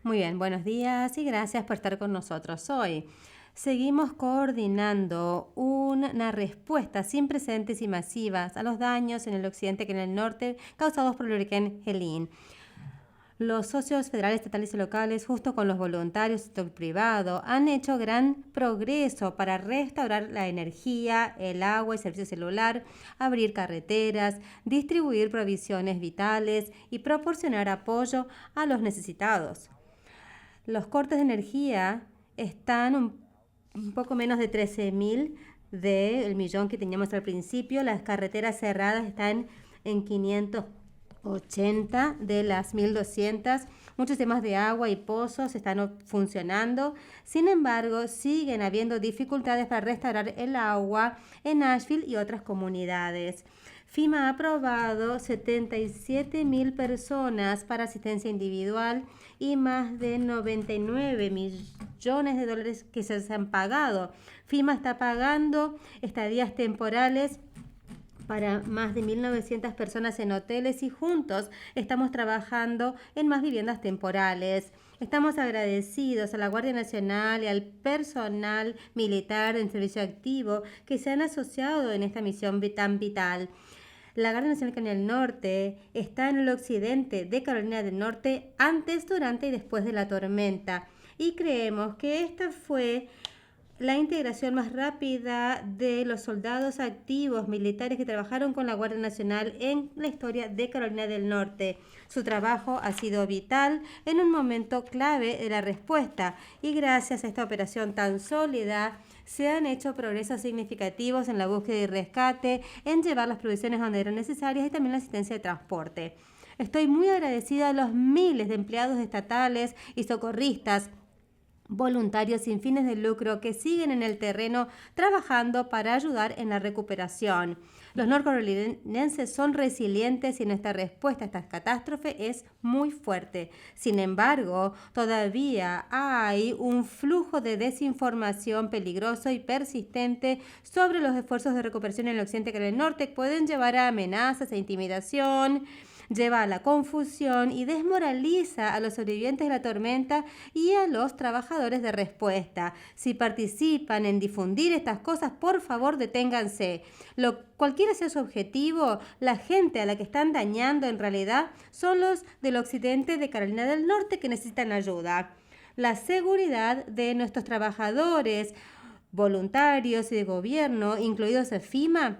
Muy bien, buenos días y gracias por estar con nosotros hoy. Seguimos coordinando una respuesta sin precedentes y masivas a los daños en el occidente que en el norte causados por el huracán Helene. Los socios federales, estatales y locales, justo con los voluntarios y el sector privado, han hecho gran progreso para restaurar la energía, el agua y servicio celular, abrir carreteras, distribuir provisiones vitales y proporcionar apoyo a los necesitados. Los cortes de energía están un poco menos de 13.000 del millón que teníamos al principio. Las carreteras cerradas están en 580 de las 1.200. Muchos temas de agua y pozos están funcionando. Sin embargo, siguen habiendo dificultades para restaurar el agua en Nashville y otras comunidades. FEMA ha aprobado 77.000 personas para asistencia individual y más de 99 millones de dólares que se han pagado. FEMA está pagando estadías temporales para más de 1.900 personas en hoteles y juntos estamos trabajando en más viviendas temporales. Estamos agradecidos a la Guardia Nacional y al personal militar en servicio activo que se han asociado en esta misión tan vital. La Guardia Nacional de Carolina del Norte está en el occidente de Carolina del Norte antes, durante y después de la tormenta. Y creemos que esta fue la integración más rápida de los soldados activos militares que trabajaron con la Guardia Nacional en la historia de Carolina del Norte. Su trabajo ha sido vital en un momento clave de la respuesta y gracias a esta operación tan sólida se han hecho progresos significativos en la búsqueda y rescate, en llevar las provisiones donde eran necesarias y también la asistencia de transporte. Estoy muy agradecida a los miles de empleados estatales y socorristas voluntarios sin fines de lucro que siguen en el terreno trabajando para ayudar en la recuperación. Los norcoreanenses son resilientes y nuestra respuesta a esta catástrofe es muy fuerte. Sin embargo, todavía hay un flujo de desinformación peligroso y persistente sobre los esfuerzos de recuperación en el occidente y en el norte que pueden llevar a amenazas e intimidación, lleva a la confusión y desmoraliza a los sobrevivientes de la tormenta y a los trabajadores de respuesta. Si participan en difundir estas cosas, por favor deténganse. Cualquiera sea su objetivo, la gente a la que están dañando en realidad son los del occidente de Carolina del Norte que necesitan ayuda. La seguridad de nuestros trabajadores, voluntarios y de gobierno, incluidos FEMA,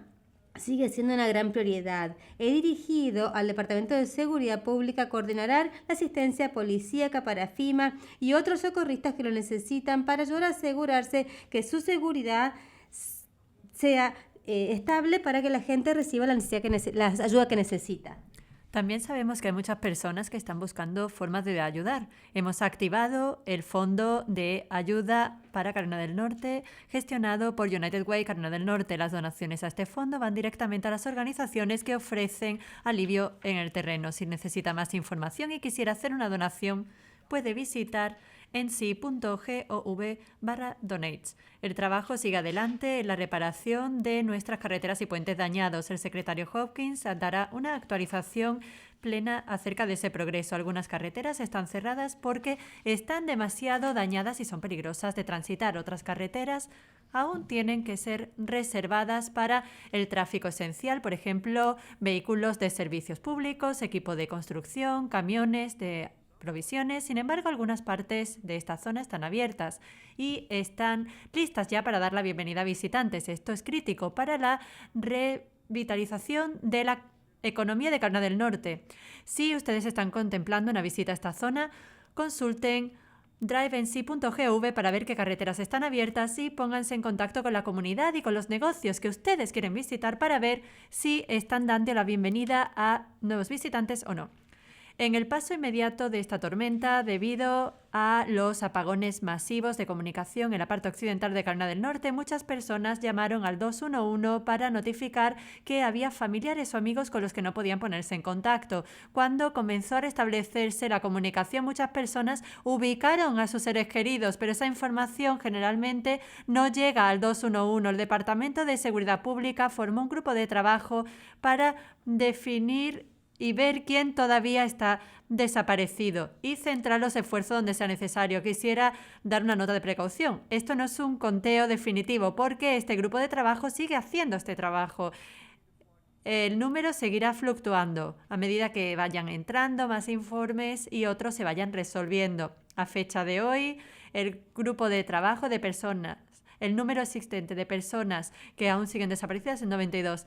sigue siendo una gran prioridad. He dirigido al Departamento de Seguridad Pública a coordinar la asistencia policíaca para FEMA y otros socorristas que lo necesitan para ayudar a asegurarse que su seguridad sea estable para que la gente reciba la ayuda que necesita. También sabemos que hay muchas personas que están buscando formas de ayudar. Hemos activado el Fondo de Ayuda para Carolina del Norte, gestionado por United Way Carolina del Norte. Las donaciones a este fondo van directamente a las organizaciones que ofrecen alivio en el terreno. Si necesita más información y quisiera hacer una donación, puede visitar nc.gov/donates. El trabajo sigue adelante en la reparación de nuestras carreteras y puentes dañados. El secretario Hopkins dará una actualización plena acerca de ese progreso. Algunas carreteras están cerradas porque están demasiado dañadas y son peligrosas de transitar. Otras carreteras aún tienen que ser reservadas para el tráfico esencial, por ejemplo, vehículos de servicios públicos, equipo de construcción, camiones de provisiones. Sin embargo, algunas partes de esta zona están abiertas y están listas ya para dar la bienvenida a visitantes. Esto es crítico para la revitalización de la economía de Carolina del Norte. Si ustedes están contemplando una visita a esta zona, consulten drivenc.gov para ver qué carreteras están abiertas y pónganse en contacto con la comunidad y con los negocios que ustedes quieren visitar para ver si están dando la bienvenida a nuevos visitantes o no. En el paso inmediato de esta tormenta, debido a los apagones masivos de comunicación en la parte occidental de Carolina del Norte, muchas personas llamaron al 211 para notificar que había familiares o amigos con los que no podían ponerse en contacto. Cuando comenzó a restablecerse la comunicación, muchas personas ubicaron a sus seres queridos, pero esa información generalmente no llega al 211. El Departamento de Seguridad Pública formó un grupo de trabajo para definir y ver quién todavía está desaparecido y centrar los esfuerzos donde sea necesario. Quisiera dar una nota de precaución. Esto no es un conteo definitivo porque este grupo de trabajo sigue haciendo este trabajo. El número seguirá fluctuando a medida que vayan entrando más informes y otros se vayan resolviendo. A fecha de hoy, el grupo de trabajo de personas, el número existente de personas que aún siguen desaparecidas es 92.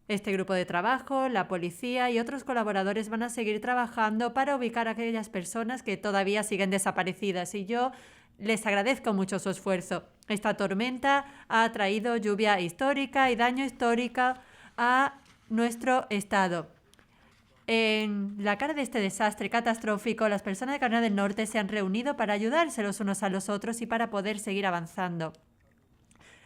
Este grupo de trabajo, la policía y otros colaboradores van a seguir trabajando para ubicar a aquellas personas que todavía siguen desaparecidas y yo les agradezco mucho su esfuerzo. Esta tormenta ha traído lluvia histórica y daño histórico a nuestro estado. En la cara de este desastre catastrófico, las personas de Carolina del Norte se han reunido para ayudarse los unos a los otros y para poder seguir avanzando.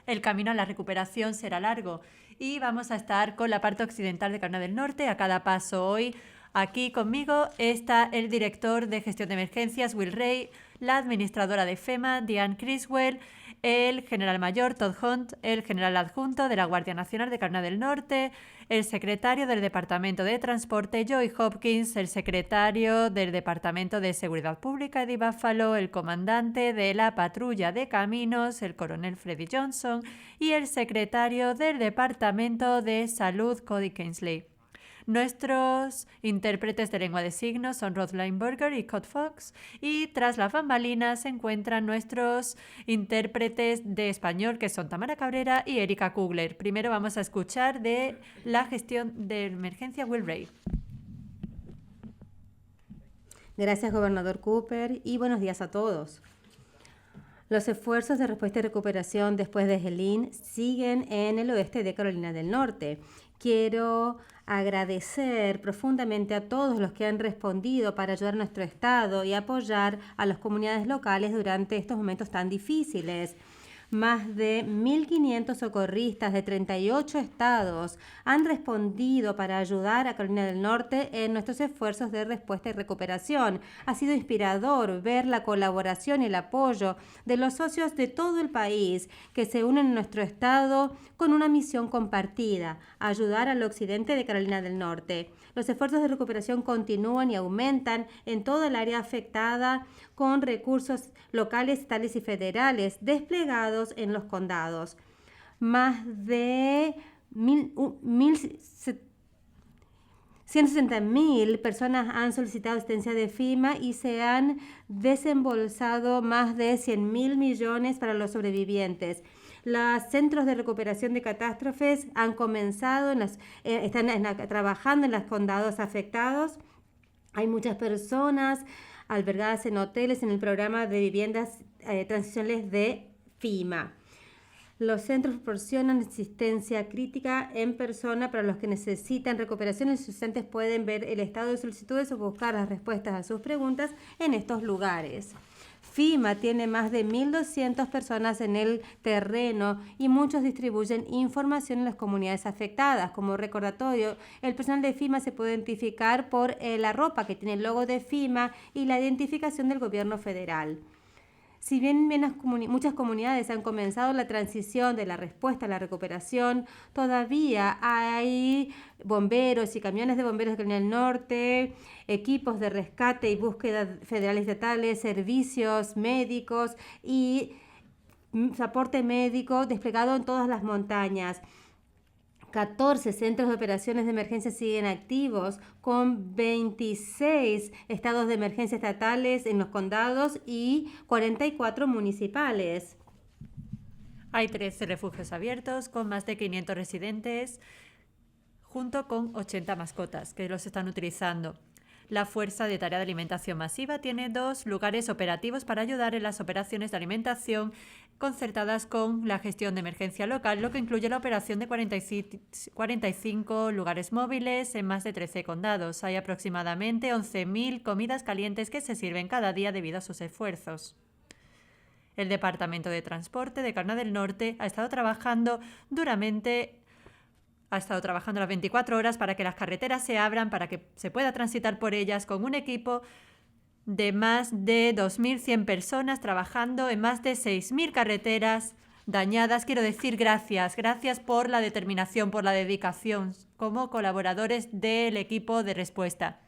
El camino a la recuperación será largo y vamos a estar con la parte occidental de Carolina del Norte a cada paso. Hoy aquí conmigo está el director de gestión de emergencias, Will Ray, la administradora de FEMA, Diane Criswell, el general mayor, Todd Hunt, el general adjunto de la Guardia Nacional de Carolina del Norte, el secretario del Departamento de Transporte, Joy Hopkins, el secretario del Departamento de Seguridad Pública, Eddie Buffalo, el comandante de la Patrulla de Caminos, el coronel Freddie Johnson, y el secretario del Departamento de Salud, Cody Kingsley. Nuestros intérpretes de lengua de signos son Rod Lineberger y Cod Fox, y tras las bambalinas se encuentran nuestros intérpretes de español, que son Tamara Cabrera y Erika Kugler. Primero vamos a escuchar de la gestión de emergencia Will Ray. Gracias, gobernador Cooper, y buenos días a todos. Los esfuerzos de respuesta y recuperación después de Helene siguen en el oeste de Carolina del Norte. Quiero agradecer profundamente a todos los que han respondido para ayudar a nuestro estado y apoyar a las comunidades locales durante estos momentos tan difíciles. Más de 1.500 socorristas de 38 estados han respondido para ayudar a Carolina del Norte en nuestros esfuerzos de respuesta y recuperación. Ha sido inspirador ver la colaboración y el apoyo de los socios de todo el país que se unen en nuestro estado con una misión compartida: ayudar al occidente de Carolina del Norte. Los esfuerzos de recuperación continúan y aumentan en toda el área afectada con recursos locales, estatales y federales desplegados en los condados. Más de 160.000 personas han solicitado asistencia de FEMA y se han desembolsado más de 100.000 millones para los sobrevivientes. Los centros de recuperación de catástrofes han comenzado, están trabajando en los condados afectados. Hay muchas personas albergadas en hoteles en el programa de viviendas transicionales de FEMA. Los centros proporcionan asistencia crítica en persona para los que necesitan recuperación. Los estudiantes pueden ver el estado de solicitudes o buscar las respuestas a sus preguntas en estos lugares. FEMA tiene más de 1.200 personas en el terreno y muchos distribuyen información en las comunidades afectadas. Como recordatorio, el personal de FEMA se puede identificar por la ropa que tiene el logo de FEMA y la identificación del gobierno federal. Si bien muchas comunidades han comenzado la transición de la respuesta a la recuperación, todavía hay bomberos y camiones de bomberos de Carolina del Norte, equipos de rescate y búsqueda federales y estatales, servicios médicos y soporte médico desplegado en todas las montañas. 14 centros de operaciones de emergencia siguen activos, con 26 estados de emergencia estatales en los condados y 44 municipales. Hay 13 refugios abiertos con más de 500 residentes, junto con 80 mascotas que los están utilizando. La Fuerza de Tarea de Alimentación Masiva tiene 2 lugares operativos para ayudar en las operaciones de alimentación concertadas con la gestión de emergencia local, lo que incluye la operación de 45 lugares móviles en más de 13 condados. Hay aproximadamente 11.000 comidas calientes que se sirven cada día debido a sus esfuerzos. El Departamento de Transporte de Carolina del Norte ha estado trabajando duramente. Ha estado trabajando las 24 horas para que las carreteras se abran, para que se pueda transitar por ellas, con un equipo de más de 2.100 personas trabajando en más de 6.000 carreteras dañadas, quiero decir gracias. Gracias por la determinación, por la dedicación como colaboradores del equipo de respuesta.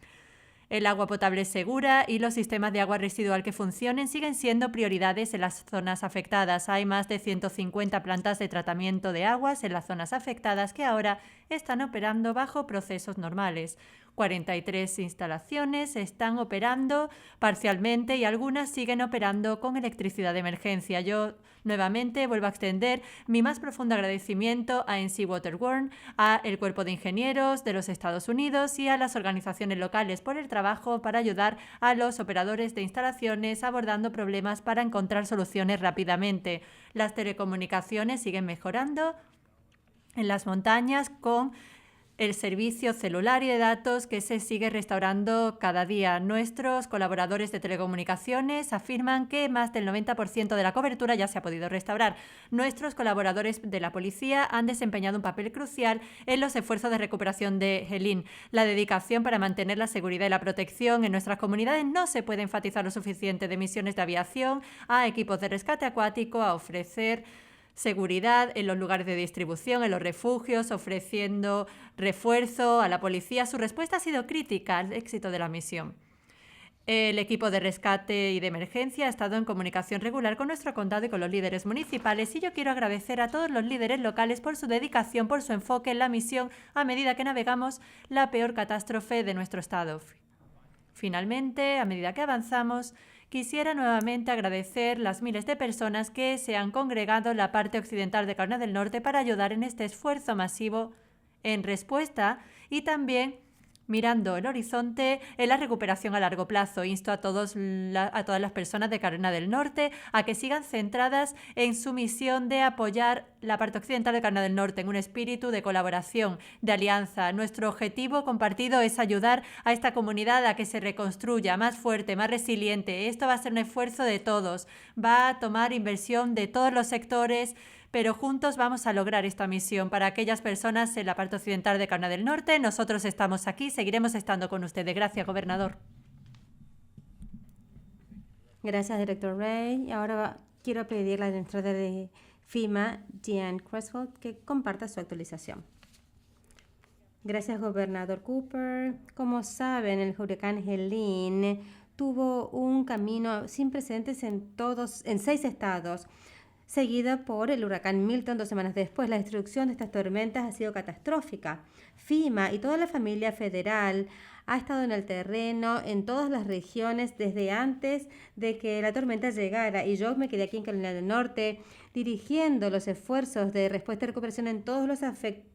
El agua potable segura y los sistemas de agua residual que funcionen siguen siendo prioridades en las zonas afectadas. Hay más de 150 plantas de tratamiento de aguas en las zonas afectadas que ahora están operando bajo procesos normales. 43 instalaciones están operando parcialmente y algunas siguen operando con electricidad de emergencia. Yo nuevamente vuelvo a extender mi más profundo agradecimiento a NC Waterworks, a el Cuerpo de Ingenieros de los Estados Unidos y a las organizaciones locales por el trabajo para ayudar a los operadores de instalaciones abordando problemas para encontrar soluciones rápidamente. Las telecomunicaciones siguen mejorando en las montañas con el servicio celular y de datos que se sigue restaurando cada día. Nuestros colaboradores de telecomunicaciones afirman que más del 90% de la cobertura ya se ha podido restaurar. Nuestros colaboradores de la policía han desempeñado un papel crucial en los esfuerzos de recuperación de Helene. La dedicación para mantener la seguridad y la protección en nuestras comunidades no se puede enfatizar lo suficiente, de misiones de aviación a equipos de rescate acuático a ofrecer seguridad en los lugares de distribución, en los refugios, ofreciendo refuerzo a la policía. Su respuesta ha sido crítica al éxito de la misión. El equipo de rescate y de emergencia ha estado en comunicación regular con nuestro condado y con los líderes municipales, y yo quiero agradecer a todos los líderes locales por su dedicación, por su enfoque en la misión a medida que navegamos la peor catástrofe de nuestro estado. Finalmente, a medida que avanzamos, quisiera nuevamente agradecer las miles de personas que se han congregado en la parte occidental de Carolina del Norte para ayudar en este esfuerzo masivo en respuesta y también mirando el horizonte en la recuperación a largo plazo. Insto a todas las personas de Carolina del Norte a que sigan centradas en su misión de apoyar la parte occidental de Carolina del Norte en un espíritu de colaboración, de alianza. Nuestro objetivo compartido es ayudar a esta comunidad a que se reconstruya más fuerte, más resiliente. Esto va a ser un esfuerzo de todos. Va a tomar inversión de todos los sectores, pero juntos vamos a lograr esta misión. Para aquellas personas en la parte occidental de Carolina del Norte, nosotros estamos aquí, seguiremos estando con ustedes. Gracias, gobernador. Gracias, director Ray. Y ahora quiero pedirle a la administradora de FEMA, Jeanne Creswell, que comparta su actualización. Gracias, gobernador Cooper. Como saben, el huracán Helene tuvo un camino sin precedentes en 6 estados, seguida por el huracán Milton 2 semanas después. La destrucción de estas tormentas ha sido catastrófica. FEMA y toda la familia federal ha estado en el terreno en todas las regiones desde antes de que la tormenta llegara, y yo me quedé aquí en Carolina del Norte dirigiendo los esfuerzos de respuesta y recuperación en todos los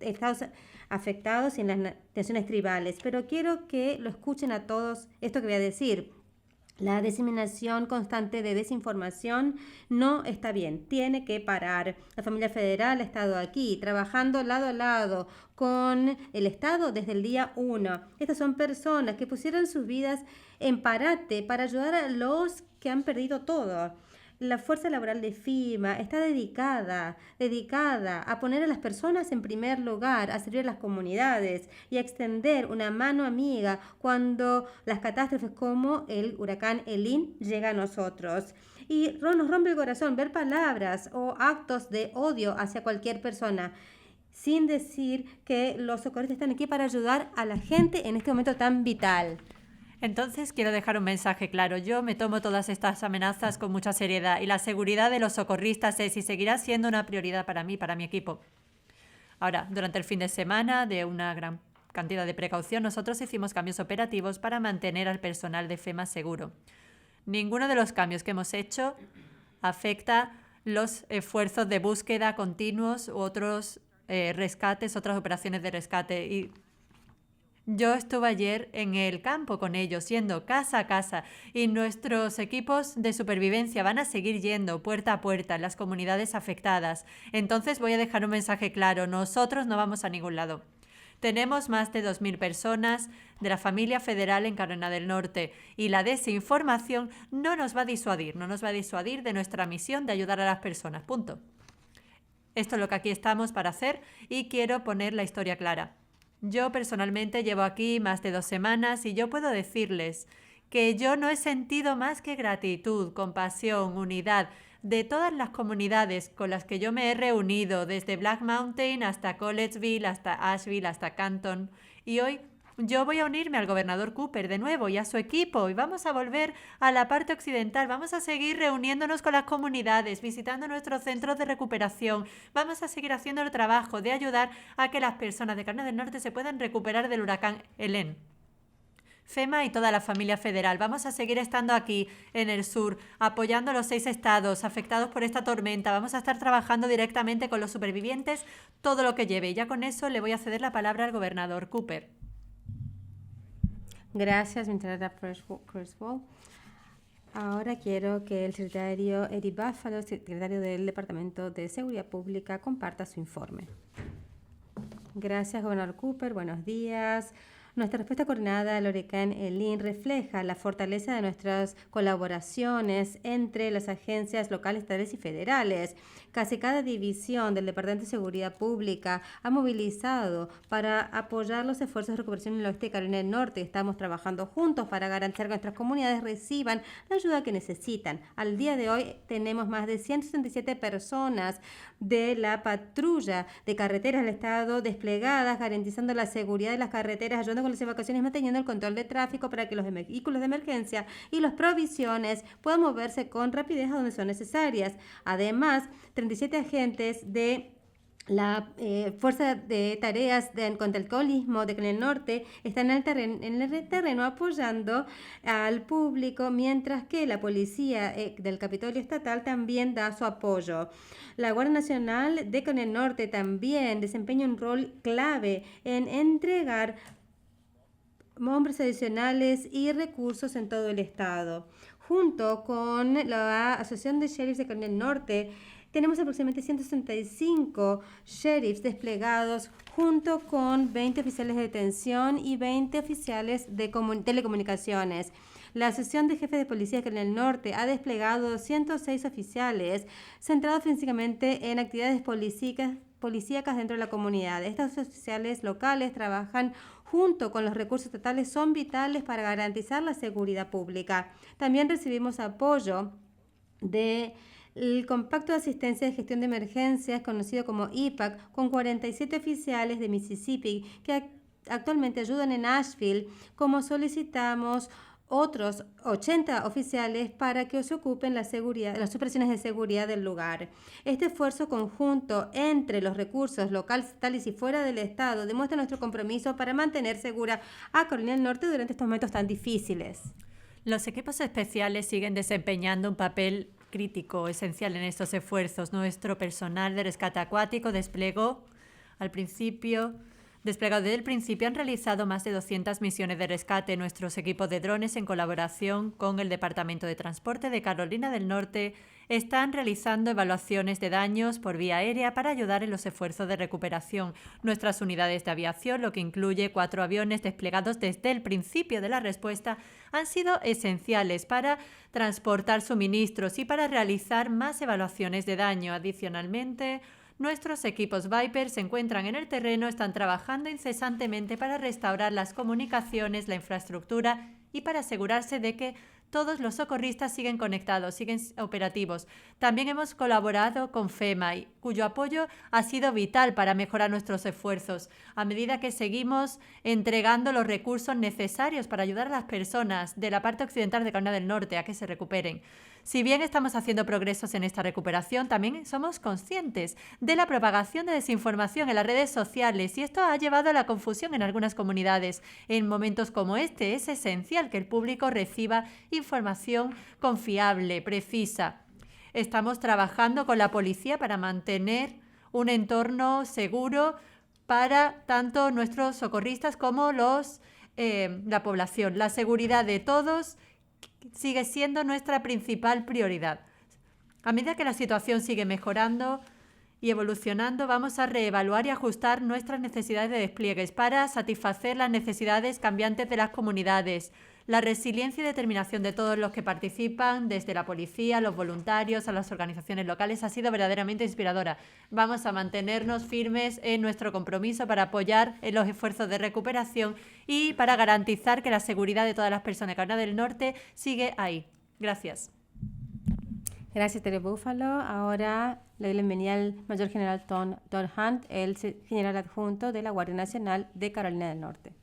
estados afectados y en las naciones tribales. Pero quiero que lo escuchen a todos esto que voy a decir. La diseminación constante de desinformación no está bien, tiene que parar. La familia federal ha estado aquí, trabajando lado a lado con el Estado desde el día 1. Estas son personas que pusieron sus vidas en parate para ayudar a los que han perdido todo. La fuerza laboral de FEMA está dedicada a poner a las personas en primer lugar, a servir a las comunidades y a extender una mano amiga cuando las catástrofes como el huracán Helene llegan a nosotros. Y nos rompe el corazón ver palabras o actos de odio hacia cualquier persona, sin decir que los socorristas están aquí para ayudar a la gente en este momento tan vital. Entonces quiero dejar un mensaje claro. Yo me tomo todas estas amenazas con mucha seriedad y la seguridad de los socorristas es y seguirá siendo una prioridad para mí, para mi equipo. Ahora, durante el fin de semana, de una gran cantidad de precaución, nosotros hicimos cambios operativos para mantener al personal de FEMA seguro. Ninguno de los cambios que hemos hecho afecta los esfuerzos de búsqueda continuos u otros rescates, otras operaciones de rescate. Y yo estuve ayer en el campo con ellos, yendo casa a casa, y nuestros equipos de supervivencia van a seguir yendo puerta a puerta en las comunidades afectadas. Entonces voy a dejar un mensaje claro, nosotros no vamos a ningún lado. Tenemos más de 2.000 personas de la familia federal en Carolina del Norte y la desinformación no nos va a disuadir de nuestra misión de ayudar a las personas. Punto. Esto es lo que aquí estamos para hacer y quiero poner la historia clara. Yo personalmente llevo aquí más de 2 semanas y yo puedo decirles que yo no he sentido más que gratitud, compasión, unidad de todas las comunidades con las que yo me he reunido, desde Black Mountain hasta Collegeville, hasta Asheville, hasta Canton. Y hoy yo voy a unirme al gobernador Cooper de nuevo y a su equipo y vamos a volver a la parte occidental. Vamos a seguir reuniéndonos con las comunidades, visitando nuestros centros de recuperación. Vamos a seguir haciendo el trabajo de ayudar a que las personas de Carolina del Norte se puedan recuperar del huracán Helene. FEMA y toda la familia federal. Vamos a seguir estando aquí en el sur, apoyando a los 6 estados afectados por esta tormenta. Vamos a estar trabajando directamente con los supervivientes, todo lo que lleve. Y ya con eso le voy a ceder la palabra al gobernador Cooper. Gracias, Ministra Kurzweil. Ahora quiero que el secretario Eddie Buffalo, secretario del Departamento de Seguridad Pública, comparta su informe. Gracias, gobernador Cooper. Buenos días. Nuestra respuesta coordinada al huracán Helene refleja la fortaleza de nuestras colaboraciones entre las agencias locales, estatales y federales. Casi cada división del Departamento de Seguridad Pública ha movilizado para apoyar los esfuerzos de recuperación en el oeste de Carolina del Norte. Estamos trabajando juntos para garantizar que nuestras comunidades reciban la ayuda que necesitan. Al día de hoy tenemos más de 167 personas de la patrulla de carreteras del estado desplegadas, garantizando la seguridad de las carreteras, ayudando con las evacuaciones, manteniendo el control de tráfico para que los vehículos de emergencia y las provisiones puedan moverse con rapidez a donde son necesarias. Además, 37 agentes de la Fuerza de Tareas contra el Alcoholismo de Carolina del Norte están en el terreno apoyando al público, mientras que la policía del Capitolio Estatal también da su apoyo. La Guardia Nacional de Carolina del Norte también desempeña un rol clave en entregar hombres adicionales y recursos en todo el estado. Junto con la Asociación de Sheriffs de Carolina del Norte, tenemos aproximadamente 165 sheriffs desplegados junto con 20 oficiales de detención y 20 oficiales de telecomunicaciones. La Asociación de Jefes de Policía de Carolina del Norte ha desplegado 206 oficiales centrados físicamente en actividades policíacas dentro de la comunidad. Estos oficiales locales trabajan junto con los recursos estatales, son vitales para garantizar la seguridad pública. También recibimos apoyo del Compacto de Asistencia de Gestión de Emergencias, conocido como IPAC, con 47 oficiales de Mississippi que actualmente ayudan en Asheville, como solicitamos otros 80 oficiales para que se ocupen las operaciones de seguridad del lugar. Este esfuerzo conjunto entre los recursos locales, estatales y fuera del estado demuestra nuestro compromiso para mantener segura a Carolina del Norte durante estos momentos tan difíciles. Los equipos especiales siguen desempeñando un papel crítico, esencial en estos esfuerzos. Nuestro personal de rescate acuático desplegado desde el principio, han realizado más de 200 misiones de rescate. Nuestros equipos de drones, en colaboración con el Departamento de Transporte de Carolina del Norte, están realizando evaluaciones de daños por vía aérea para ayudar en los esfuerzos de recuperación. Nuestras unidades de aviación, lo que incluye 4 aviones desplegados desde el principio de la respuesta, han sido esenciales para transportar suministros y para realizar más evaluaciones de daño. Adicionalmente, nuestros equipos Viper se encuentran en el terreno, están trabajando incesantemente para restaurar las comunicaciones, la infraestructura y para asegurarse de que todos los socorristas siguen conectados, siguen operativos. También hemos colaborado con FEMA, cuyo apoyo ha sido vital para mejorar nuestros esfuerzos, a medida que seguimos entregando los recursos necesarios para ayudar a las personas de la parte occidental de Carolina del Norte a que se recuperen. Si bien estamos haciendo progresos en esta recuperación, también somos conscientes de la propagación de desinformación en las redes sociales y esto ha llevado a la confusión en algunas comunidades. En momentos como este es esencial que el público reciba información confiable, precisa. Estamos trabajando con la policía para mantener un entorno seguro para tanto nuestros socorristas como la población. La seguridad de todos sigue siendo nuestra principal prioridad. A medida que la situación sigue mejorando y evolucionando, vamos a reevaluar y ajustar nuestras necesidades de despliegues para satisfacer las necesidades cambiantes de las comunidades. La resiliencia y determinación de todos los que participan, desde la policía, los voluntarios, a las organizaciones locales, ha sido verdaderamente inspiradora. Vamos a mantenernos firmes en nuestro compromiso para apoyar en los esfuerzos de recuperación y para garantizar que la seguridad de todas las personas de Carolina del Norte sigue ahí. Gracias. Gracias, Tere Búfalo. Ahora le doy la bienvenida al Mayor General Todd Hunt, el general adjunto de la Guardia Nacional de Carolina del Norte.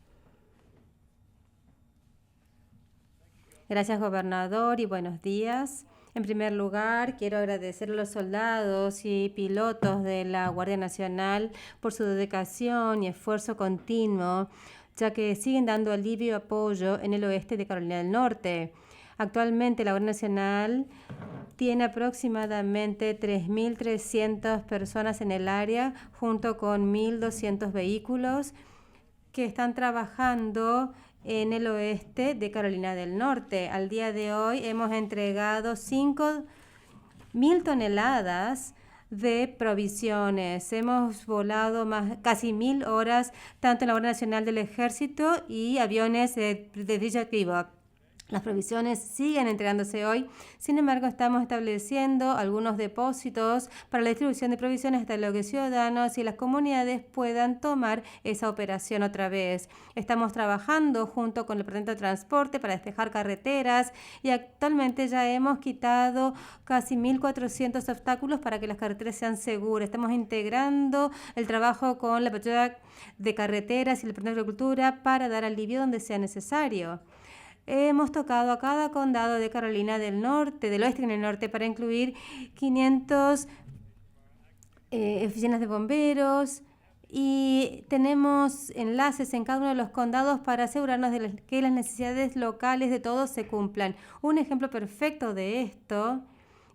Gracias, gobernador, y buenos días. En primer lugar, quiero agradecer a los soldados y pilotos de la Guardia Nacional por su dedicación y esfuerzo continuo, ya que siguen dando alivio y apoyo en el oeste de Carolina del Norte. Actualmente, la Guardia Nacional tiene aproximadamente 3.300 personas en el área, junto con 1.200 vehículos que están trabajando en el oeste de Carolina del Norte. Al día de hoy hemos entregado 5.000 toneladas de provisiones. Hemos volado casi 1.000 horas, tanto en la Guardia Nacional del Ejército y aviones de dicho tipo. Las provisiones siguen entregándose hoy, sin embargo estamos estableciendo algunos depósitos para la distribución de provisiones hasta que los ciudadanos y las comunidades puedan tomar esa operación otra vez. Estamos trabajando junto con el Departamento de Transporte para despejar carreteras y actualmente ya hemos quitado casi 1.400 obstáculos para que las carreteras sean seguras. Estamos integrando el trabajo con la Patrulla de Carreteras y el Departamento de Agricultura para dar alivio donde sea necesario. Hemos tocado a cada condado de Carolina del Norte, del oeste y del norte, para incluir 500 oficinas de bomberos y tenemos enlaces en cada uno de los condados para asegurarnos de que las necesidades locales de todos se cumplan. Un ejemplo perfecto de esto,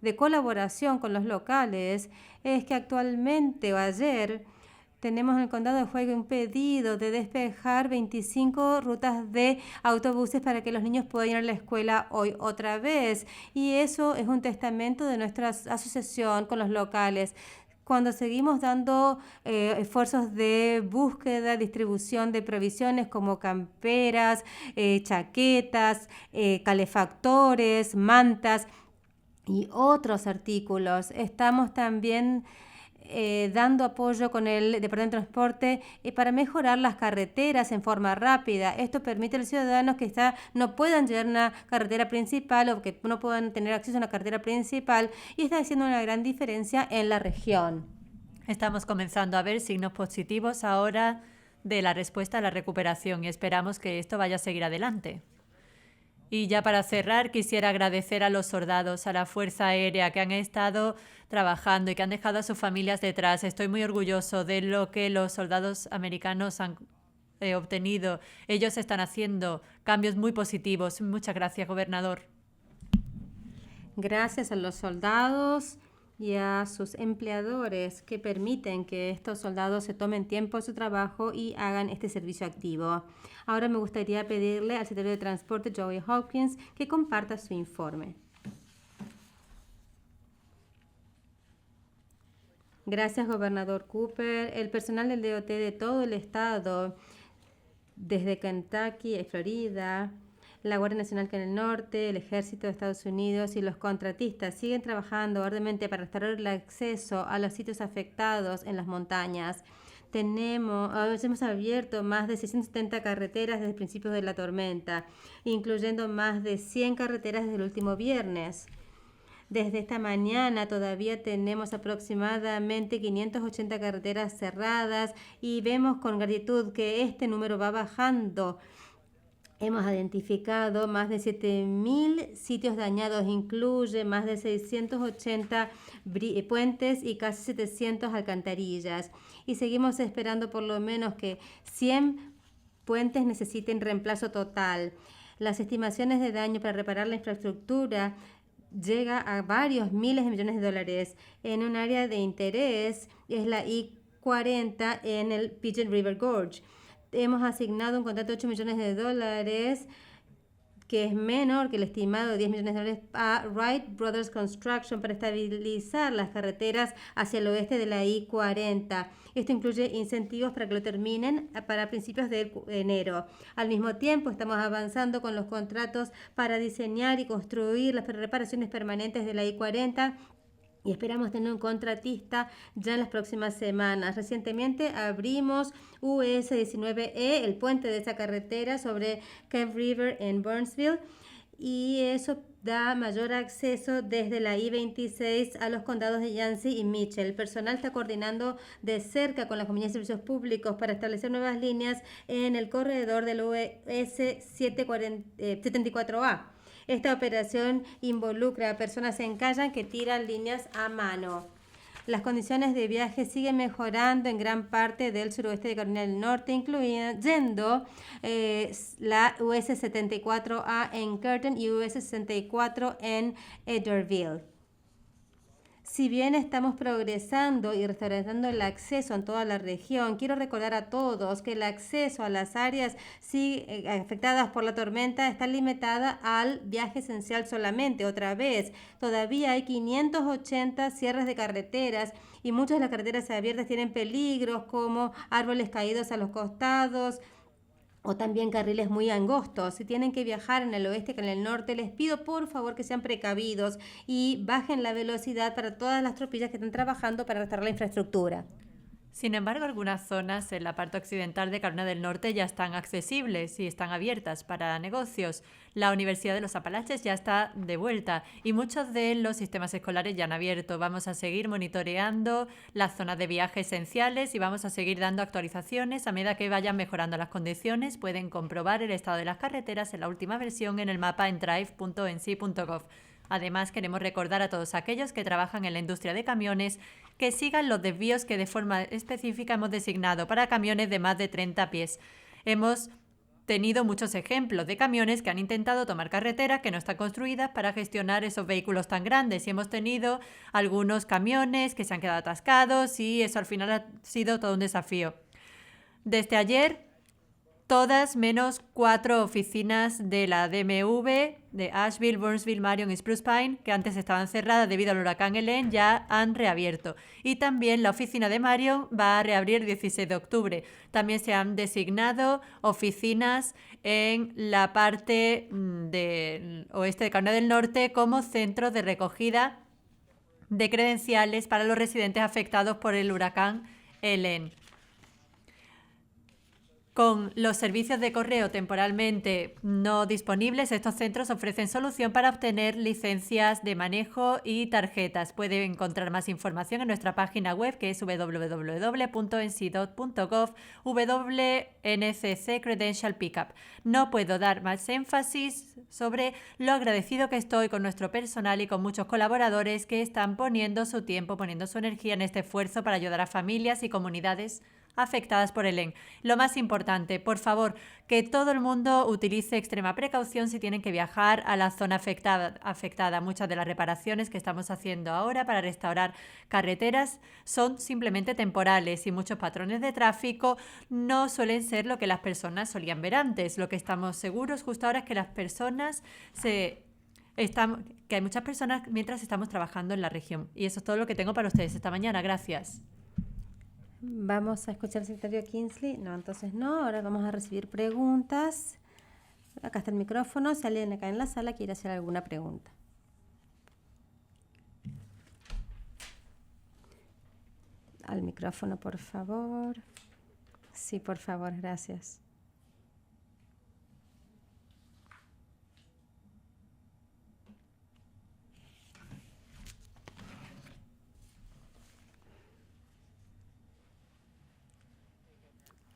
de colaboración con los locales, es que actualmente o ayer tenemos en el condado de Huey un pedido de despejar 25 rutas de autobuses para que los niños puedan ir a la escuela hoy otra vez. Y eso es un testamento de nuestra asociación con los locales. Cuando seguimos dando esfuerzos de búsqueda, distribución de provisiones como camperas, chaquetas, calefactores, mantas y otros artículos, estamos también dando apoyo con el Departamento de Transporte para mejorar las carreteras en forma rápida. Esto permite a los ciudadanos que no puedan llegar a una carretera principal o que no puedan tener acceso a una carretera principal y está haciendo una gran diferencia en la región. Estamos comenzando a ver signos positivos ahora de la respuesta a la recuperación y esperamos que esto vaya a seguir adelante. Y ya para cerrar, quisiera agradecer a los soldados, a la Fuerza Aérea que han estado trabajando y que han dejado a sus familias detrás. Estoy muy orgulloso de lo que los soldados americanos han obtenido. Ellos están haciendo cambios muy positivos. Muchas gracias, gobernador. Gracias a los soldados y a sus empleadores que permiten que estos soldados se tomen tiempo de su trabajo y hagan este servicio activo. Ahora me gustaría pedirle al secretario de Transporte, Joey Hopkins, que comparta su informe. Gracias, gobernador Cooper. El personal del DOT de todo el estado, desde Kentucky y Florida, la Guardia Nacional que en el norte, el Ejército de Estados Unidos y los contratistas siguen trabajando arduamente para restaurar el acceso a los sitios afectados en las montañas. Hemos abierto más de 670 carreteras desde principios de la tormenta, incluyendo más de 100 carreteras desde el último viernes. Desde esta mañana todavía tenemos aproximadamente 580 carreteras cerradas y vemos con gratitud que este número va bajando. Hemos identificado más de 7.000 sitios dañados, incluye más de 680 puentes y casi 700 alcantarillas. Y seguimos esperando por lo menos que 100 puentes necesiten reemplazo total. Las estimaciones de daño para reparar la infraestructura llega a varios miles de millones de dólares. En un área de interés es la I-40 en el Pigeon River Gorge. Hemos asignado un contrato de 8 millones de dólares, que es menor que el estimado de 10 millones de dólares a Wright Brothers Construction para estabilizar las carreteras hacia el oeste de la I-40. Esto incluye incentivos para que lo terminen para principios de enero. Al mismo tiempo, estamos avanzando con los contratos para diseñar y construir las reparaciones permanentes de la I-40 y esperamos tener un contratista ya en las próximas semanas. Recientemente abrimos US 19E, el puente de esa carretera sobre Cave River en Burnsville, y eso da mayor acceso desde la I-26 a los condados de Yancey y Mitchell. El personal está coordinando de cerca con las compañías de servicios públicos para establecer nuevas líneas en el corredor del US 74A. Esta operación involucra a personas en kayak que tiran líneas a mano. Las condiciones de viaje siguen mejorando en gran parte del suroeste de Carolina del Norte, incluyendo la US 74A en Curtin y US 64 en Edwardsville. Si bien estamos progresando y restaurando el acceso en toda la región, quiero recordar a todos que el acceso a las áreas afectadas por la tormenta está limitada al viaje esencial solamente. Otra vez, todavía hay 580 cierres de carreteras y muchas de las carreteras abiertas tienen peligros como árboles caídos a los costados, o también carriles muy angostos. Si tienen que viajar en el oeste que en el norte, les pido por favor que sean precavidos y bajen la velocidad para todas las tropillas que están trabajando para restaurar la infraestructura. Sin embargo, algunas zonas en la parte occidental de Carolina del Norte ya están accesibles y están abiertas para negocios. La Universidad de los Apalaches ya está de vuelta y muchos de los sistemas escolares ya han abierto. Vamos a seguir monitoreando las zonas de viaje esenciales y vamos a seguir dando actualizaciones a medida que vayan mejorando las condiciones. Pueden comprobar el estado de las carreteras en la última versión en el mapa en drive.nc.gov. Además, queremos recordar a todos aquellos que trabajan en la industria de camiones que sigan los desvíos que de forma específica hemos designado para camiones de más de 30 pies. Hemos tenido muchos ejemplos de camiones que han intentado tomar carreteras que no están construidas para gestionar esos vehículos tan grandes y hemos tenido algunos camiones que se han quedado atascados y eso al final ha sido todo un desafío. Desde ayer, todas menos 4 oficinas de la DMV de Asheville, Burnsville, Marion y Spruce Pine, que antes estaban cerradas debido al huracán Helene, ya han reabierto. Y también la oficina de Marion va a reabrir el 16 de octubre. También se han designado oficinas en la parte del oeste de Carolina del Norte como centros de recogida de credenciales para los residentes afectados por el huracán Helene. Con los servicios de correo temporalmente no disponibles, estos centros ofrecen solución para obtener licencias de manejo y tarjetas. Puede encontrar más información en nuestra página web, que es www.ncdot.gov WNCC Credential Pickup. No puedo dar más énfasis sobre lo agradecido que estoy con nuestro personal y con muchos colaboradores que están poniendo su tiempo, poniendo su energía en este esfuerzo para ayudar a familias y comunidades afectadas por Helene. Lo más importante, por favor, que todo el mundo utilice extrema precaución si tienen que viajar a la zona afectada. Muchas de las reparaciones que estamos haciendo ahora para restaurar carreteras son simplemente temporales y muchos patrones de tráfico no suelen ser lo que las personas solían ver antes. Lo que estamos seguros justo ahora es que las personas que hay muchas personas mientras estamos trabajando en la región. Y eso es todo lo que tengo para ustedes esta mañana. Gracias. Vamos a escuchar al secretario Kingsley. No, entonces no. Ahora vamos a recibir preguntas. Acá está el micrófono. Si alguien acá en la sala quiere hacer alguna pregunta. Al micrófono, por favor. Sí, por favor, gracias.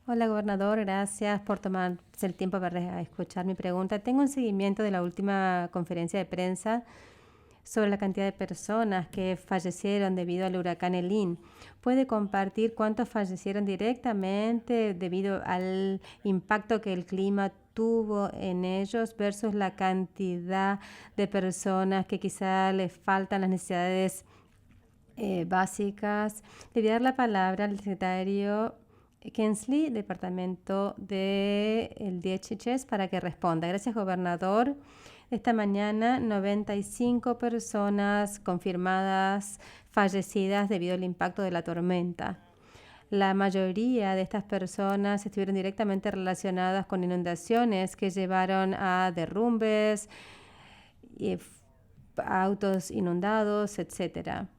Hola, gobernador, gracias por tomarse el tiempo para escuchar mi pregunta. Tengo un seguimiento de la última conferencia de prensa sobre la cantidad de personas que fallecieron debido al huracán Helene. ¿Puede compartir cuántos fallecieron directamente debido al impacto que el clima tuvo en ellos versus la cantidad de personas que quizá les faltan las necesidades básicas? Le voy a dar la palabra al secretario Kingsley, departamento del DHS, para que responda. Gracias, gobernador. Esta mañana, 95 personas confirmadas fallecidas debido al impacto de la tormenta. La mayoría de estas personas estuvieron directamente relacionadas con inundaciones que llevaron a derrumbes, autos inundados, etcétera.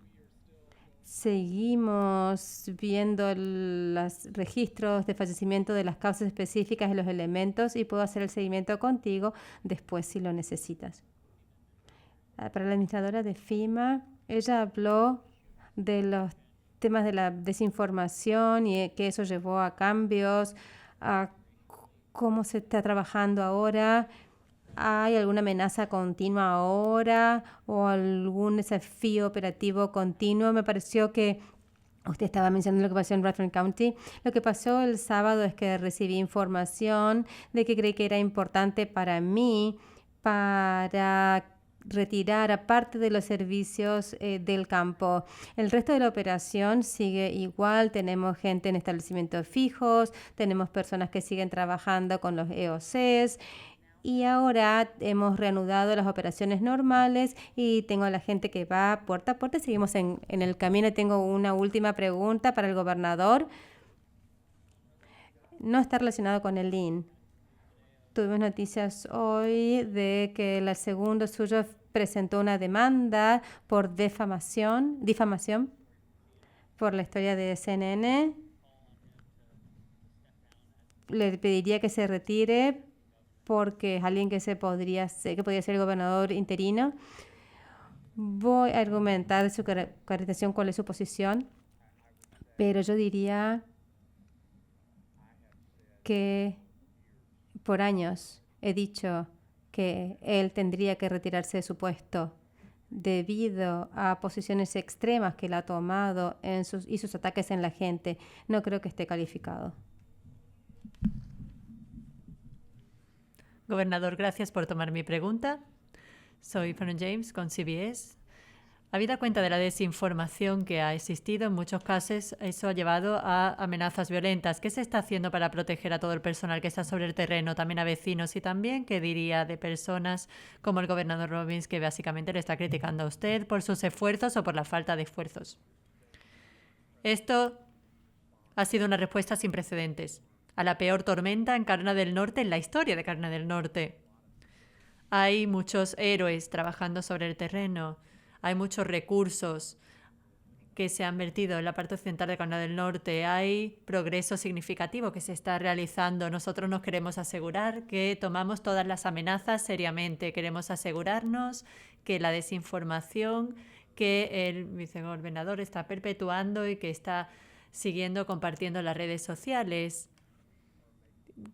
Seguimos viendo los registros de fallecimiento de las causas específicas de los elementos y puedo hacer el seguimiento contigo después si lo necesitas. para la administradora de FEMA. Ella habló de los temas de la desinformación y que eso llevó a cambios, a cómo se está trabajando ahora. ¿Hay alguna amenaza continua ahora o algún desafío operativo continuo? Me pareció que usted estaba mencionando lo que pasó en Rutherford County. Lo que pasó el sábado es que recibí información de que creí que era importante para mí para retirar a parte de los servicios del campo. El resto de la operación sigue igual. Tenemos gente en establecimientos fijos, tenemos personas que siguen trabajando con los EOCs. Y ahora hemos reanudado las operaciones normales y tengo a la gente que va puerta a puerta. Seguimos en el camino. Tengo una última pregunta para el gobernador. No está relacionado con el LIN. Tuvimos noticias hoy de que el segundo suyo presentó una demanda por difamación por la historia de CNN. Le pediría que se retire porque es alguien que podría ser el gobernador interino. Voy a argumentar su caracterización, cuál es su posición, pero yo diría que por años he dicho que él tendría que retirarse de su puesto debido a posiciones extremas que él ha tomado y sus ataques en la gente. No creo que esté calificado. Gobernador, gracias por tomar mi pregunta. Soy Fran James con CBS. Habida cuenta de la desinformación que ha existido, en muchos casos eso ha llevado a amenazas violentas. ¿Qué se está haciendo para proteger a todo el personal que está sobre el terreno, también a vecinos y también, qué diría de personas como el gobernador Robbins, que básicamente le está criticando a usted por sus esfuerzos o por la falta de esfuerzos? Esto ha sido una respuesta sin precedentes a la peor tormenta en Carolina del Norte en la historia de Carolina del Norte. Hay muchos héroes trabajando sobre el terreno. Hay muchos recursos que se han vertido en la parte occidental de Carolina del Norte. Hay progreso significativo que se está realizando. Nosotros nos queremos asegurar que tomamos todas las amenazas seriamente. Queremos asegurarnos que la desinformación que el vicegobernador está perpetuando y que está siguiendo compartiendo en las redes sociales,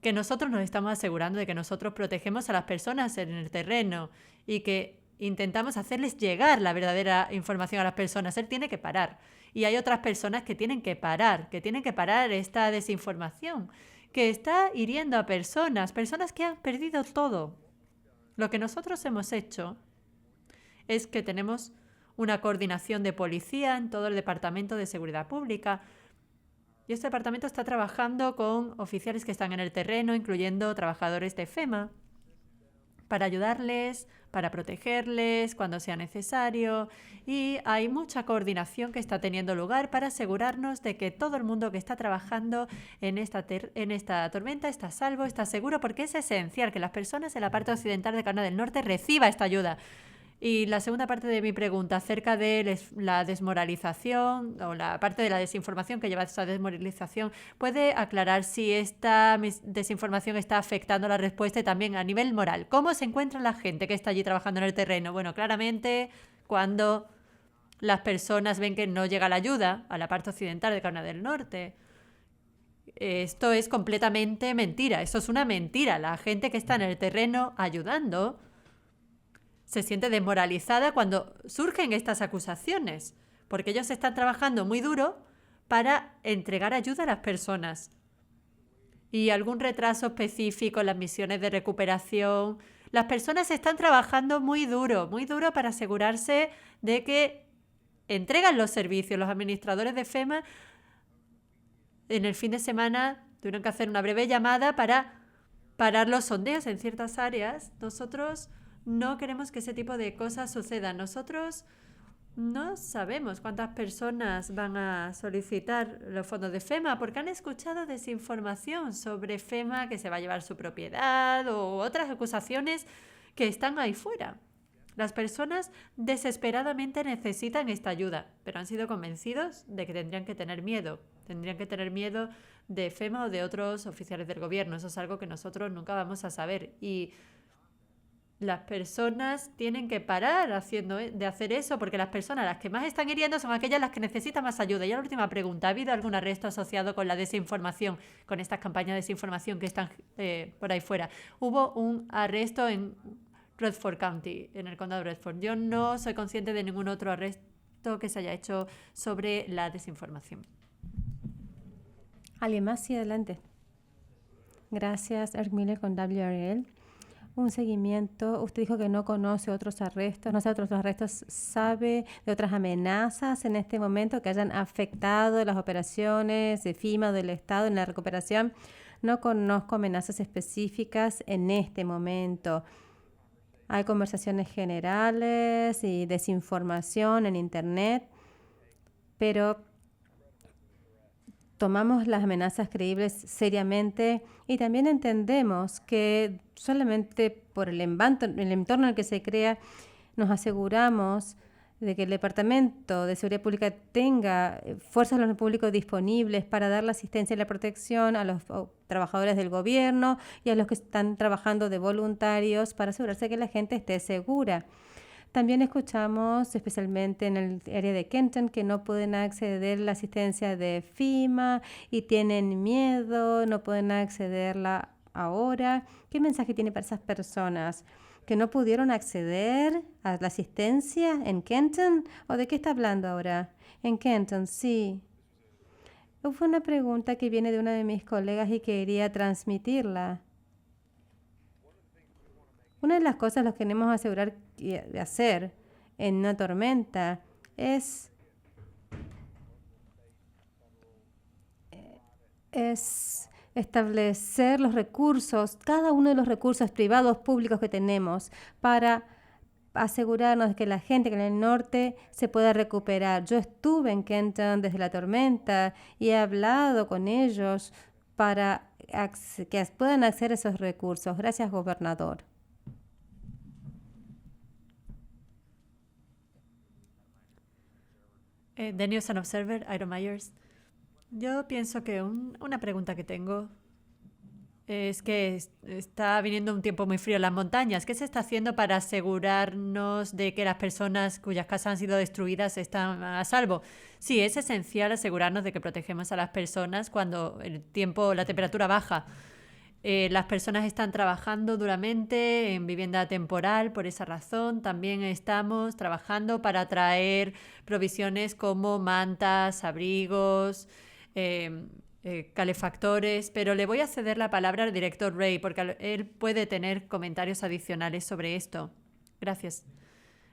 que nosotros nos estamos asegurando de que nosotros protegemos a las personas en el terreno y que intentamos hacerles llegar la verdadera información a las personas. Él tiene que parar. Y hay otras personas que tienen que parar esta desinformación, que está hiriendo a personas que han perdido todo. Lo que nosotros hemos hecho es que tenemos una coordinación de policía en todo el Departamento de Seguridad Pública. Y este departamento está trabajando con oficiales que están en el terreno, incluyendo trabajadores de FEMA, para ayudarles, para protegerles cuando sea necesario. Y hay mucha coordinación que está teniendo lugar para asegurarnos de que todo el mundo que está trabajando en esta tormenta está a salvo, está seguro, porque es esencial que las personas en la parte occidental de Carolina del Norte reciban esta ayuda. Y la segunda parte de mi pregunta acerca de la desmoralización o la parte de la desinformación que lleva a esta desmoralización, ¿puede aclarar si esta desinformación está afectando la respuesta y también a nivel moral? ¿Cómo se encuentra la gente que está allí trabajando en el terreno? Bueno, claramente cuando las personas ven que no llega la ayuda a la parte occidental de Carolina del Norte. Esto es completamente mentira, esto es una mentira. La gente que está en el terreno ayudando se siente desmoralizada cuando surgen estas acusaciones, porque ellos están trabajando muy duro para entregar ayuda a las personas. Y algún retraso específico en las misiones de recuperación. Las personas están trabajando muy duro para asegurarse de que entregan los servicios. Los administradores de FEMA en el fin de semana tuvieron que hacer una breve llamada para parar los sondeos en ciertas áreas. Nosotros no queremos que ese tipo de cosas sucedan. Nosotros no sabemos cuántas personas van a solicitar los fondos de FEMA porque han escuchado desinformación sobre FEMA, que se va a llevar su propiedad o otras acusaciones que están ahí fuera. Las personas desesperadamente necesitan esta ayuda, pero han sido convencidos de que tendrían que tener miedo. Tendrían que tener miedo de FEMA o de otros oficiales del gobierno. Eso es algo que nosotros nunca vamos a saber. Y las personas tienen que parar de hacer eso, porque las personas las que más están hiriendo son aquellas las que necesitan más ayuda. Y la última pregunta, ¿ha habido algún arresto asociado con la desinformación, con estas campañas de desinformación que están por ahí fuera? Hubo un arresto en Redford County, en el condado de Redford. Yo no soy consciente de ningún otro arresto que se haya hecho sobre la desinformación. ¿Alguien más? Sí, adelante. Gracias, Eric Miller con WRL. Un seguimiento. Usted dijo que no conoce otros arrestos, no sabe otros arrestos, sabe de otras amenazas en este momento que hayan afectado las operaciones de FEMA o del Estado en la recuperación. No conozco amenazas específicas en este momento. Hay conversaciones generales y desinformación en Internet, pero tomamos las amenazas creíbles seriamente y también entendemos que solamente por el entorno en el que se crea, nos aseguramos de que el Departamento de Seguridad Pública tenga fuerzas de orden público disponibles para dar la asistencia y la protección a los trabajadores del gobierno y a los que están trabajando de voluntarios para asegurarse que la gente esté segura. También escuchamos, especialmente en el área de Kenton, que no pueden acceder a la asistencia de FEMA y tienen miedo, no pueden accederla ahora. ¿Qué mensaje tiene para esas personas que no pudieron acceder a la asistencia en Kenton? ¿O de qué está hablando ahora? En Kenton, sí. Fue una pregunta que viene de una de mis colegas y quería transmitirla. Una de las cosas que queremos asegurar de hacer en una tormenta es establecer los recursos, cada uno de los recursos privados, públicos que tenemos para asegurarnos de que la gente que en el norte se pueda recuperar. Yo estuve en Kenton desde la tormenta y he hablado con ellos para que puedan acceder a esos recursos. Gracias, gobernador. The News and Observer, Iron Myers. Yo pienso que una pregunta que tengo es que está viniendo un tiempo muy frío en las montañas. ¿Qué se está haciendo para asegurarnos de que las personas cuyas casas han sido destruidas están a salvo? Sí, es esencial asegurarnos de que protegemos a las personas cuando la temperatura baja. Las personas están trabajando duramente en vivienda temporal por esa razón. También estamos trabajando para traer provisiones como mantas, abrigos, calefactores, pero le voy a ceder la palabra al director Ray porque él puede tener comentarios adicionales sobre esto. Gracias.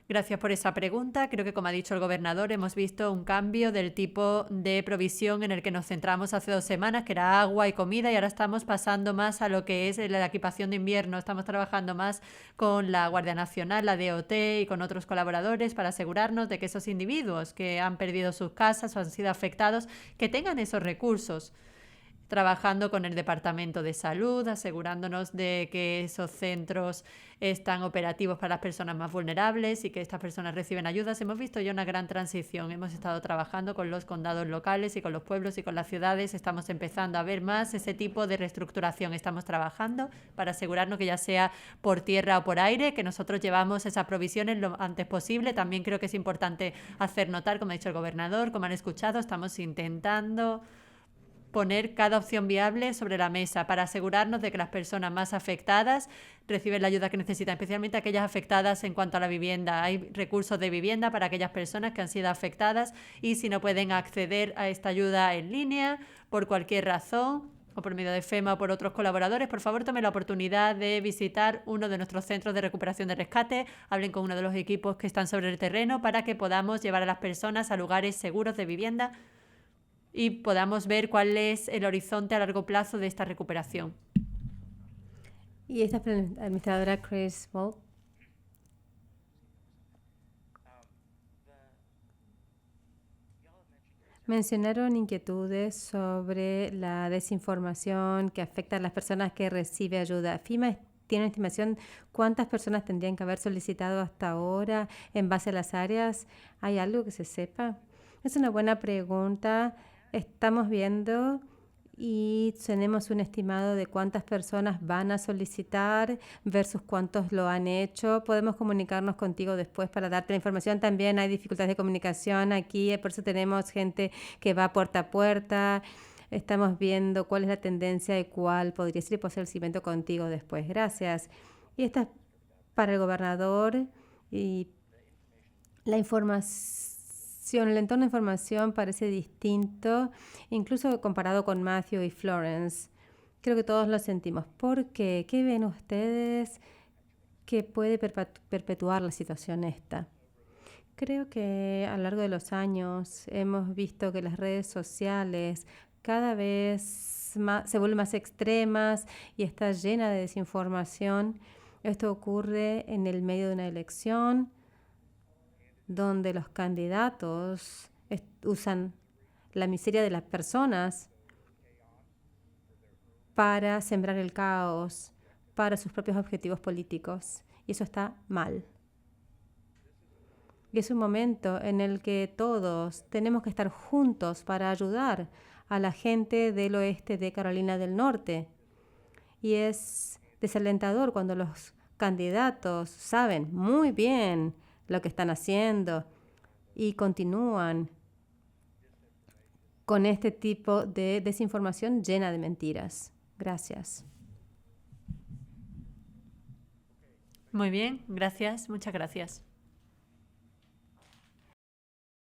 Gracias por esa pregunta. Creo que, como ha dicho el gobernador, hemos visto un cambio del tipo de provisión en el que nos centramos hace 2 semanas, que era agua y comida, y ahora estamos pasando más a lo que es la equipación de invierno. Estamos trabajando más con la Guardia Nacional, la DOT y con otros colaboradores para asegurarnos de que esos individuos que han perdido sus casas o han sido afectados, que tengan esos recursos. Trabajando con el Departamento de Salud, asegurándonos de que esos centros están operativos para las personas más vulnerables y que estas personas reciben ayudas. Hemos visto ya una gran transición. Hemos estado trabajando con los condados locales y con los pueblos y con las ciudades. Estamos empezando a ver más ese tipo de reestructuración. Estamos trabajando para asegurarnos que ya sea por tierra o por aire, que nosotros llevamos esas provisiones lo antes posible. También creo que es importante hacer notar, como ha dicho el gobernador, como han escuchado, estamos intentando poner cada opción viable sobre la mesa para asegurarnos de que las personas más afectadas reciben la ayuda que necesitan, especialmente aquellas afectadas en cuanto a la vivienda. Hay recursos de vivienda para aquellas personas que han sido afectadas y si no pueden acceder a esta ayuda en línea por cualquier razón o por medio de FEMA o por otros colaboradores, por favor tomen la oportunidad de visitar uno de nuestros centros de recuperación de rescate, hablen con uno de los equipos que están sobre el terreno para que podamos llevar a las personas a lugares seguros de vivienda y podamos ver cuál es el horizonte a largo plazo de esta recuperación. Y esta administradora Chris Walt. Mencionaron inquietudes sobre la desinformación que afecta a las personas que reciben ayuda. FEMA tiene una estimación cuántas personas tendrían que haber solicitado hasta ahora en base a las áreas. ¿Hay algo que se sepa? Es una buena pregunta. Estamos viendo y tenemos un estimado de cuántas personas van a solicitar versus cuántos lo han hecho. Podemos comunicarnos contigo después para darte la información. También hay dificultades de comunicación aquí, por eso tenemos gente que va puerta a puerta. Estamos viendo cuál es la tendencia y cuál podría ser y puedo hacer el seguimiento contigo después. Gracias. Y esta es para el gobernador y la información, el entorno de información parece distinto, incluso comparado con Matthew y Florence. Creo que todos lo sentimos. ¿Por qué? ¿Qué ven ustedes que puede perpetuar la situación esta? Creo que a lo largo de los años hemos visto que las redes sociales cada vez más, se vuelven más extremas y está llena de desinformación. Esto ocurre en el medio de una elección donde los candidatos usan la miseria de las personas para sembrar el caos para sus propios objetivos políticos. Y eso está mal. Y es un momento en el que todos tenemos que estar juntos para ayudar a la gente del oeste de Carolina del Norte. Y es desalentador cuando los candidatos saben muy bien lo que están haciendo y continúan con este tipo de desinformación llena de mentiras. Gracias. Muy bien, gracias, muchas gracias.